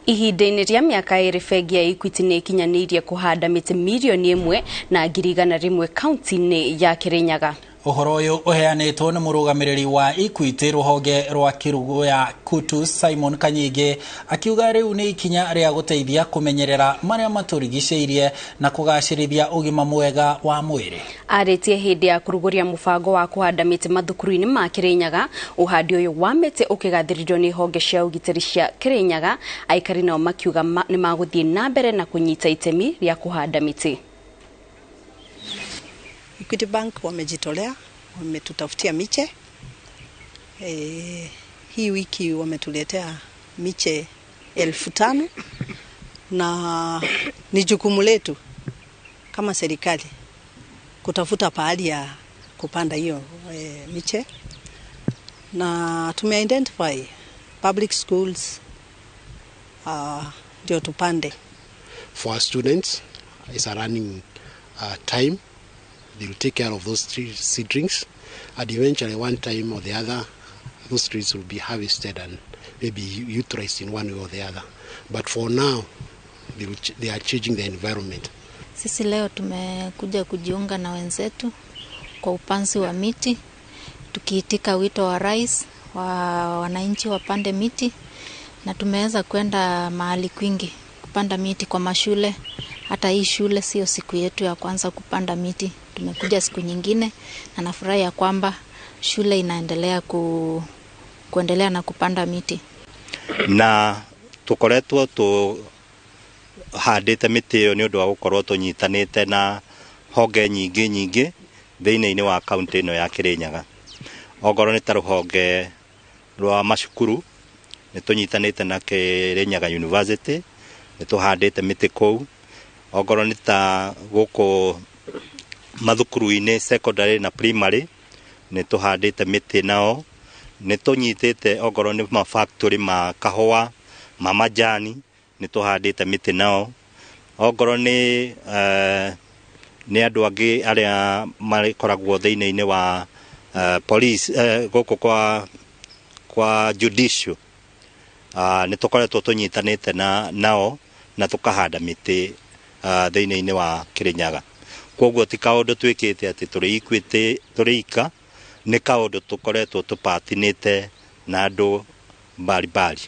Ihinda-inĩ rĩa mĩaka ĩrĩ Bengi ya Equity nĩ ikinyanĩirie kũhanda mĩtĩ milioni 1.1 kaunti-inĩ ya Kirinyaga. Ũhoro ũyũ ũheanĩtwo nĩ mũrũgamĩrĩri wa Equity rũhonge rwa Kirugu ya Kutu Simon Kanyingi, akiuga rĩu nĩ ikinya rĩa gũteithia kũmenyerera marĩa matũrigicĩirie na kũgacĩrithia ũgima mwega wa mwĩrĩ. Arĩtie hĩndĩ ya kũrugũria mũbango wa kũhanda mĩtĩ mathukuru-inĩ ma Kirinyaga, ũhandi ũyũ wa mĩtĩ ũkĩgathĩrĩrio nĩ honge cia ũgitĩri cia Kirinyaga, aikari nao makiuga nĩ magũthiĩ na mbere na kũnyita itemi rĩa kũhanda mĩtĩ. Equity Bank wamejitolea, wametutafutia miche. Hii wiki wametuletea miche 5,000 na ni jukumu letu kama serikali kutafuta pahali ya kupanda hiyo miche, na tume-identify public schools ndio tupande. For our students, it's a running time. They will take care of those seedlings, and eventually one time or the other those trees will be harvested and maybe utilized in one way or the other. But for now they are changing the environment. Sisi leo tumekuja kujiunga na wenzetu kwa upanzi wa miti, tukiitika wito wa rais wa wananchi wapande miti, na tumeweza kwenda mahali kwingi kupanda miti kwa mashule. Hata hii shule sio siku yetu ya kwanza kupanda miti, tumekuja siku nyingine, na nafurahi ya kwamba shule inaendelea kuendelea na kupanda miti. Na tukoretwo handite miti iyo ni undu wa gukorwo tunyitanite na honge nyingi thĩinĩ wa kaunti ino ya Kirinyaga. Ongorwo ni ta ruhonge rwa macukuru ni tunyitanite na Kirinyaga University, ni tuhandite miti kou. Ongorwo ni ta guku mathukuru-inĩ secondary na primary ni tuhandite miti nao. Ni tunyitite ongorwo ni ma factory ma kahua ma majani ni tuhandite miti nao. Ongorwo ni andu angi aria makoragwo thĩinĩ wa police guku kwa judicial ni tukoretwo tunyitanite nao na tukahanda miti thĩinĩ wa Kirinyaga. Koguo ti kaundu twikite ati turi Equity turika, ni kaundu tukoretwo tupatinite na andu mbalimbali.